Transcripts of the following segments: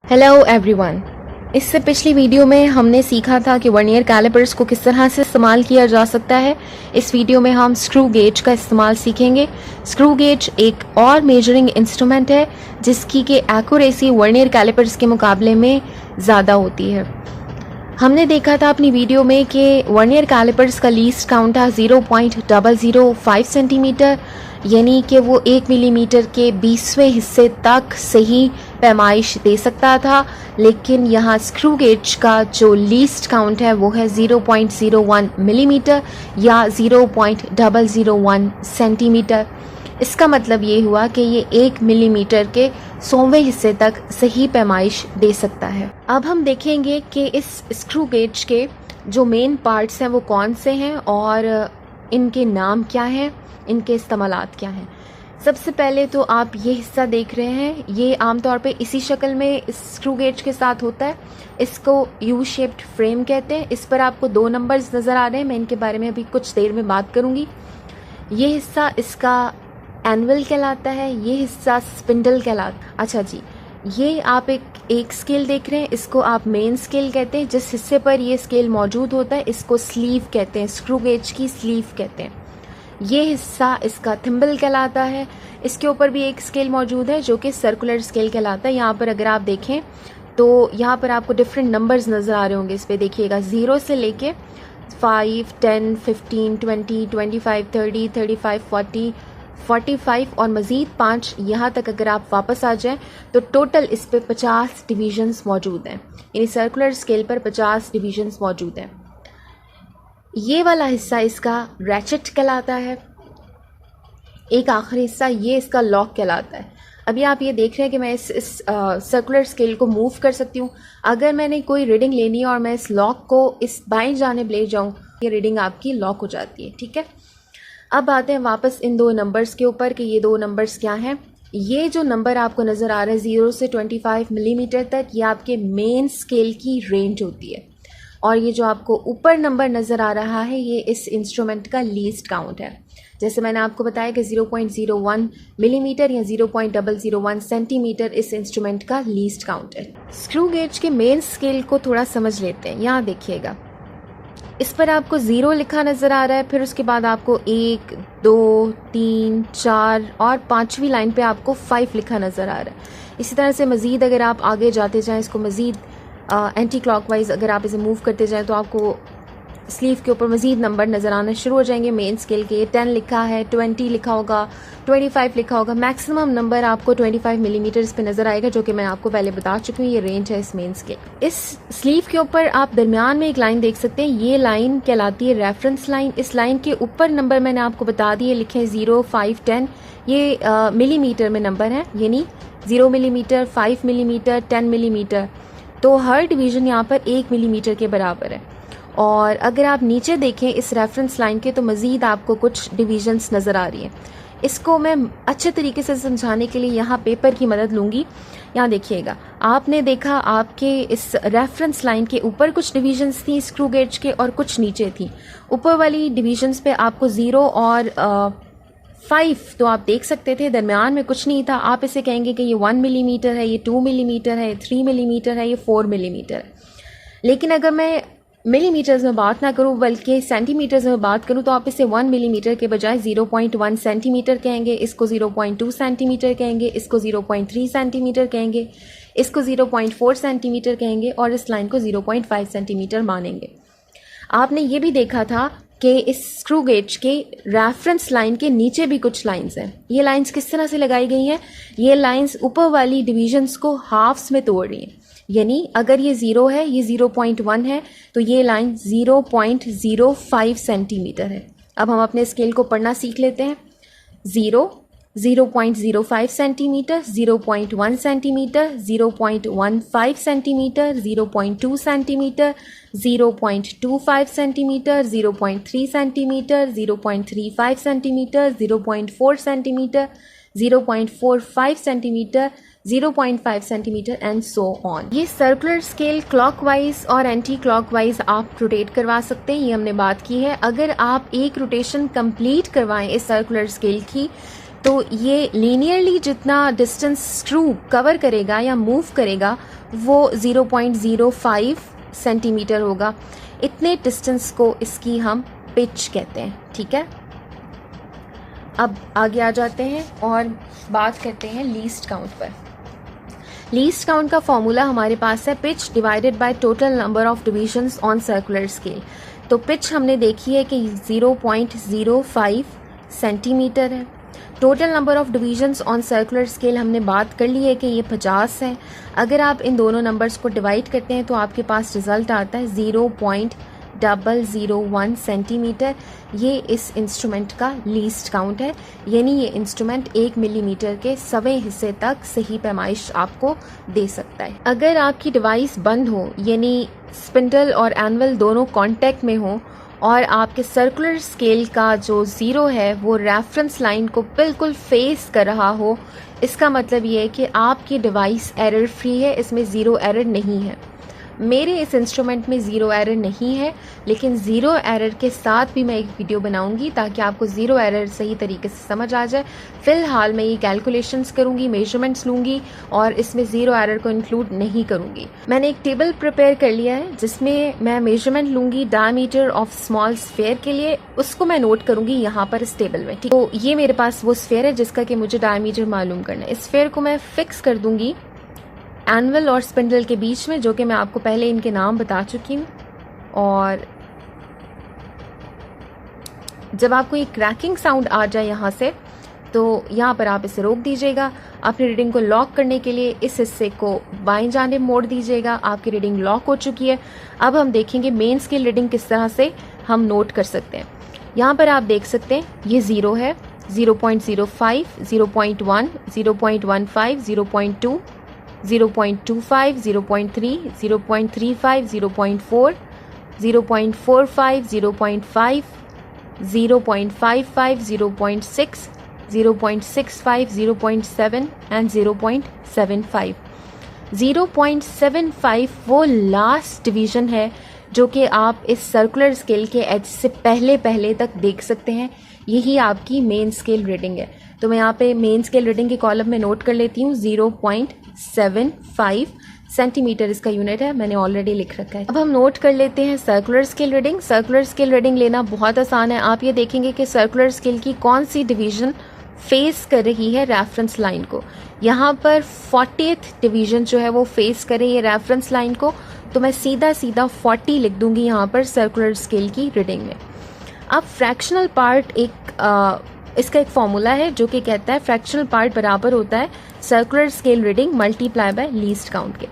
Hello everyone. इससे पिछली video में हमने सीखा था कि वर्नियर कैलिपर्स को किस तरह से इस्तेमाल किया जा सकता है। इस वीडियो में हम स्क्रू गेज का इस्तेमाल सीखेंगे। स्क्रू गेज एक और मेजरिंग इंस्ट्रूमेंट है जिसकी कि एक्यूरेसी वर्नियर कैलिपर्स के मुकाबले में ज़्यादा होती है। हमने देखा था अपनी वीडियो में कि वर्नियर कैलिपर्स का लीस्ट काउंट था 0.005 सेंटीमीटर, यानी कि वो 1 मिलीमीटर के 20वें हिस्से तक सही पैमाइश दे सकता था। लेकिन यहाँ स्क्रू गेज का जो लीस्ट काउंट है वो है 0.01 मिलीमीटर या 0.001 सेंटीमीटर। इसका मतलब ये हुआ कि ये 1 मिलीमीटर के 100वें हिस्से तक सही पैमाइश दे सकता है। अब हम देखेंगे कि इस स्क्रू गेज के जो मेन पार्ट्स हैं वो कौन से हैं और इनके नाम क्या हैं, इनके इस्तेमालात क्या हैं। सबसे पहले तो आप ये हिस्सा देख रहे हैं, ये आमतौर पे इसी शक्ल में स्क्रू गेज के साथ होता है। इसको यू शेप्ड फ्रेम कहते हैं। इस पर आपको 2 नंबर्स नज़र आ रहे हैं, मैं इनके बारे में अभी कुछ देर में बात करूँगी। ये हिस्सा इसका एनुअल कहलाता है, ये हिस्सा स्पिंडल कहलाता। अच्छा जी, ये आप एक स्केल देख रहे हैं, इसको आप मेन स्केल कहते हैं। जिस हिस्से पर ये स्केल मौजूद होता है इसको स्लीव कहते हैं, स्क्रू गेज की स्लीव कहते हैं। ये हिस्सा इसका थिम्बल कहलाता है। इसके ऊपर भी एक स्केल मौजूद है जो कि सर्कुलर स्केल कहलाता है। यहाँ पर अगर आप देखें तो यहाँ पर आपको डिफरेंट नंबर्स नज़र आ रहे होंगे। इस पर देखिएगा 0 से लेके 5, 10, 15, 20, 25, 30, 35, 40, 45 और मज़ीद 5 यहाँ तक अगर आप वापस आ जाएं तो टोटल इस पे 50 डिवीजन्स मौजूद हैं, यानी सर्कुलर स्केल पर 50 डिवीजन्स मौजूद हैं। ये वाला हिस्सा इसका रैचेट कहलाता है। एक आखिरी हिस्सा ये इसका लॉक कहलाता है। अभी आप ये देख रहे हैं कि मैं इस सर्कुलर स्केल को मूव कर सकती हूँ। अगर मैंने कोई रीडिंग लेनी है और मैं इस लॉक को इस बाएं जानिब ले जाऊँ, ये रीडिंग आपकी लॉक हो जाती है। ठीक है, अब आते हैं वापस इन 2 नंबर्स के ऊपर कि ये 2 नंबर्स क्या हैं। ये जो नंबर आपको नज़र आ रहा है 0 से 25 मिलीमीटर तक, ये आपके मेन स्केल की रेंज होती है। और ये जो आपको ऊपर नंबर नज़र आ रहा है ये इस इंस्ट्रूमेंट का लीस्ट काउंट है। जैसे मैंने आपको बताया कि 0.01 मिलीमीटर या 0.001 सेंटीमीटर इस इंस्ट्रूमेंट का लीस्ट काउंट है। स्क्रू गेज के मेन स्केल को थोड़ा समझ लेते हैं। यहाँ देखिएगा, इस पर आपको 0 लिखा नज़र आ रहा है, फिर उसके बाद आपको 1, 2, 3, 4 और 5वीं लाइन पे आपको 5 लिखा नज़र आ रहा है। इसी तरह से मज़ीद अगर आप आगे जाते जाएं, इसको मज़ीद एंटी क्लॉकवाइज अगर आप इसे मूव करते जाएं तो आपको स्लीव के ऊपर मज़ीद नंबर नज़र आना शुरू हो जाएंगे मेन स्केल के। 10 लिखा है, 20 लिखा होगा, 25 लिखा होगा। मैक्सिमम नंबर आपको 25 मिलीमीटर पे नज़र आएगा, जो कि मैं आपको पहले बता चुकी हूँ। ये रेंज है इस मेन स्केल। इस स्लीव के ऊपर आप दरमियान में एक लाइन देख सकते हैं, ये लाइन कहलाती है रेफरेंस लाइन। इस लाइन के ऊपर नंबर मैंने आपको बता दिए, लिखे 0, 5, 10। ये मिलीमीटर में नंबर है, यानी 0 मिलीमीटर, 5 मिलीमीटर, 10 मिलीमीटर। तो हर डिवीज़न यहाँ पर 1 मिलीमीटर के बराबर है। और अगर आप नीचे देखें इस रेफरेंस लाइन के तो मज़ीद आपको कुछ डिवीजन्स नज़र आ रही हैं। इसको मैं अच्छे तरीके से समझाने के लिए यहाँ पेपर की मदद लूँगी। यहाँ देखिएगा, आपने देखा आपके इस रेफरेंस लाइन के ऊपर कुछ डिवीजन्स थी स्क्रू गेज के और कुछ नीचे थी। ऊपर वाली डिवीजन्स पे आपको 0 और 5 तो आप देख सकते थे, दरमियान में कुछ नहीं था। आप इसे कहेंगे कि ये 1 मिलीमीटर है, ये 2 मिलीमीटर है, 3 मिलीमीटर है, ये 4 मिलीमीटर है। लेकिन अगर मैं मिलीमीटर्स में बात ना करूं बल्कि सेंटीमीटर्स में बात करूं तो आप इसे 1 मिलीमीटर के बजाय 0.1 सेंटीमीटर कहेंगे, इसको 0.2 सेंटीमीटर कहेंगे, इसको 0.3 सेंटीमीटर कहेंगे, इसको 0.4 सेंटीमीटर कहेंगे और इस लाइन को 0.5 सेंटीमीटर मानेंगे। आपने ये भी देखा था कि इस स्क्रू गेज के रेफरेंस लाइन के नीचे भी कुछ लाइंस हैं। ये लाइंस किस तरह से लगाई गई हैं? ये लाइंस ऊपर वाली डिवीजन्स को हाफ्स में तोड़ रही हैं। यानी अगर ये 0 है, ये 0.1 है, तो ये लाइन 0.05 सेंटीमीटर है। अब हम अपने स्केल को पढ़ना सीख लेते हैं। 0, 0.05 centimetre, 0.1 centimetre, 0.15 centimetre, 0.2 centimetre, 0.25 centimetre, 0.3 centimetre, 0.35 centimetre, 0.4 centimetre, 0.45 centimetre, 0.5 centimetre and so on. ये सर्कुलर स्केल क्लॉकवाइज और एंटी क्लॉकवाइज आप रोटेट करवा सकते हैं, ये हमने बात की है। अगर आप एक रोटेशन कंप्लीट करवाएं इस सर्कुलर स्केल की तो ये लीनियरली जितना डिस्टेंस स्क्रू कवर करेगा या मूव करेगा वो 0.05 सेंटीमीटर होगा। इतने डिस्टेंस को इसकी हम पिच कहते हैं, ठीक है। अब आगे आ जाते हैं और बात करते हैं लीस्ट काउंट पर। लीस्ट काउंट का फॉर्मूला हमारे पास है pitch divided by total number of divisions on circular scale. तो पिच हमने देखी है कि 0.05 सेंटीमीटर है। Total number of divisions on circular scale हमने बात कर ली है कि ये 50 है। अगर आप इन दोनों नंबर्स को डिवाइड करते हैं तो आपके पास रिजल्ट आता है 0.001 सेंटीमीटर। ये इस इंस्ट्रूमेंट का लीस्ट काउंट है, यानी ये इंस्ट्रूमेंट 1 मिलीमीटर के 1/4 हिस्से तक सही पैमाइश आपको दे सकता है। अगर आपकी डिवाइस बंद हो, यानी स्पिंडल और एनवल दोनों कांटेक्ट में हो और आपके सर्कुलर स्केल का जो 0 है वो रेफरेंस लाइन को बिल्कुल फेस कर रहा हो, इसका मतलब ये है कि आपकी डिवाइस एरर फ्री है, इसमें 0 एरर नहीं है। मेरे इस इंस्ट्रूमेंट में 0 एरर नहीं है, लेकिन 0 एरर के साथ भी मैं एक वीडियो बनाऊंगी ताकि आपको 0 एरर सही तरीके से समझ आ जाए। फ़िलहाल मैं ये कैलकुलेशंस करूंगी, मेजरमेंट्स लूंगी और इसमें 0 एरर को इंक्लूड नहीं करूंगी। मैंने एक टेबल प्रिपेयर कर लिया है जिसमें मैं मेजरमेंट लूंगी डायमीटर ऑफ स्मॉल स्फेयर के लिए, उसको मैं नोट करूंगी यहाँ पर इस टेबल में, ठीक। तो ये मेरे पास वो स्फेयर है जिसका कि मुझे डायमीटर मालूम करना है। इस स्फेयर को मैं फिक्स कर दूंगी एनवल और स्पिंडल के बीच में, जो कि मैं आपको पहले इनके नाम बता चुकी हूँ। और जब आपको ये क्रैकिंग साउंड आ जाए यहाँ से, तो यहाँ पर आप इसे रोक दीजिएगा। अपनी रीडिंग को लॉक करने के लिए इस हिस्से को बाएं जानिब मोड़ दीजिएगा। आपकी रीडिंग लॉक हो चुकी है। अब हम देखेंगे मेन स्केल रीडिंग किस तरह से हम नोट कर सकते हैं। यहाँ पर आप देख सकते हैं ये 0 है, 0.05, 0.1, 0.15, 0.2, 0.25, 0.3, 0.35, 0.4, 0.45, 0.5, 0.55, 0.6, 0.65, 0.7 and 0.75। 0.75 वो लास्ट डिवीजन है जो कि आप इस सर्कुलर स्केल के एज से पहले तक देख सकते हैं। यही आपकी मेन स्केल रीडिंग है। तो मैं यहाँ पे मेन स्केल रीडिंग के कॉलम में नोट कर लेती हूँ 0.75 सेंटीमीटर इसका यूनिट है, मैंने ऑलरेडी लिख रखा है। अब हम नोट कर लेते हैं circular scale reading. Circular scale reading लेना बहुत आसान है। आप ये देखेंगे कि सर्कुलर स्केल की कौन सी डिवीजन फेस कर रही है रेफरेंस लाइन को। यहाँ पर 40th डिवीजन जो है वो फेस कर रही है रेफरेंस लाइन को, तो मैं सीधा 40 लिख दूंगी यहाँ पर सर्कुलर स्केल की रीडिंग में। अब फ्रैक्शनल पार्ट इसका एक फॉर्मूला है जो कि कहता है फ्रैक्शनल पार्ट बराबर होता है circular scale reading multiply by least count के।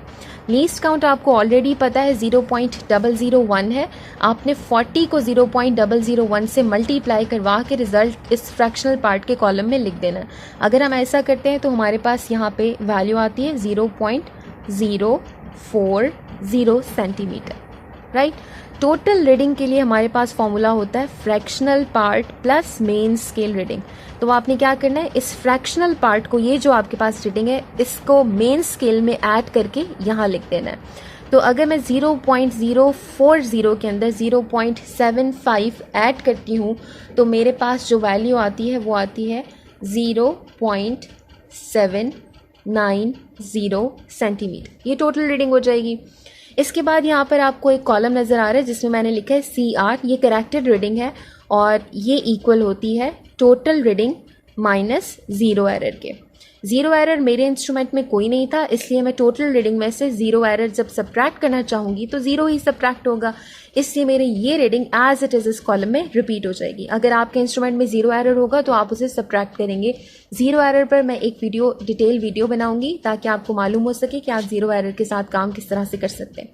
लीस्ट काउंट आपको ऑलरेडी पता है 0.001 है। आपने 40 को 0.001 से मल्टीप्लाई करवा के रिजल्ट इस फ्रैक्शनल पार्ट के कॉलम में लिख देना है। अगर हम ऐसा करते हैं तो हमारे पास यहाँ पे वैल्यू आती है 0.040 सेंटीमीटर, राइट। टोटल रीडिंग के लिए हमारे पास फॉर्मूला होता है fractional part plus main scale reading. तो आपने क्या करना है, इस फ्रैक्शनल पार्ट को, ये जो आपके पास रीडिंग है, इसको मेन स्केल में ऐड करके यहाँ लिख देना है। तो अगर मैं 0.040 के अंदर 0.75 ऐड करती हूँ तो मेरे पास जो वैल्यू आती है वो आती है 0.790 सेंटीमीटर। ये टोटल रीडिंग हो जाएगी। इसके बाद यहाँ पर आपको एक कॉलम नज़र आ रहा है जिसमें मैंने लिखा है CR। ये करेक्टेड रीडिंग है और ये इक्वल होती है टोटल रीडिंग माइनस 0 एरर के। 0 एरर मेरे इंस्ट्रूमेंट में कोई नहीं था, इसलिए मैं टोटल रीडिंग में से 0 एरर जब सब्ट्रैक्ट करना चाहूँगी तो 0 ही सब्ट्रैक्ट होगा, इसलिए मेरे ये रीडिंग एज इट इज़ इस कॉलम में रिपीट हो जाएगी। अगर आपके इंस्ट्रूमेंट में 0 एरर होगा तो आप उसे सब्ट्रैक्ट करेंगे। 0 एरर पर मैं एक डिटेल वीडियो बनाऊंगी ताकि आपको मालूम हो सके कि आप 0 एरर के साथ काम किस तरह से कर सकते हैं,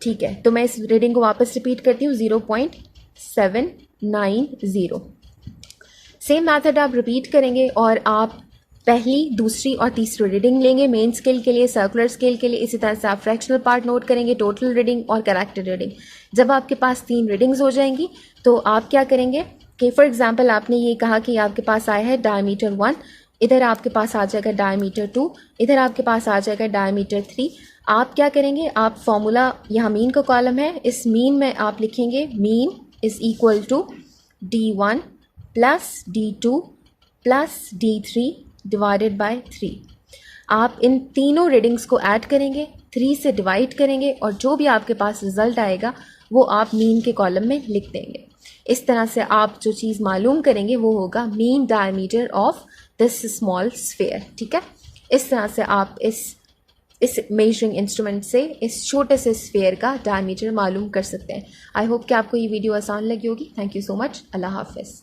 ठीक है। तो मैं इस रीडिंग को वापस रिपीट करती हूँ 0.790। सेम मेथड आप रिपीट करेंगे और आप पहली, दूसरी और तीसरी रीडिंग लेंगे मेन स्केल के लिए, सर्कुलर स्केल के लिए। इसी तरह से आप फ्रैक्शनल पार्ट नोट करेंगे, टोटल रीडिंग और करेक्टेड रीडिंग। जब आपके पास 3 रीडिंग्स हो जाएंगी तो आप क्या करेंगे कि फॉर एग्जांपल आपने ये कहा कि आपके पास आया है डायमीटर 1, इधर आपके पास आ जाएगा डायमीटर 2, इधर आपके पास आ जाएगा डायमीटर 3। आप क्या करेंगे, आप फॉर्मूला, यहाँ मीन का कॉलम है, इस मीन में आप लिखेंगे mean is equal to D1 plus D2 plus D3 divided by 3। आप इन तीनों रीडिंग्स को ऐड करेंगे, 3 से डिवाइड करेंगे और जो भी आपके पास रिजल्ट आएगा वो आप मीन के कॉलम में लिख देंगे। इस तरह से आप जो चीज़ मालूम करेंगे वो होगा mean diameter of this small sphere. ठीक है, इस तरह से आप इस मेजरिंग इंस्ट्रूमेंट से इस छोटे से स्फीयर का डायमीटर मालूम कर सकते हैं। आई होप कि आपको ये वीडियो आसान लगी होगी। Thank you so much. अल्लाह हाफिज़।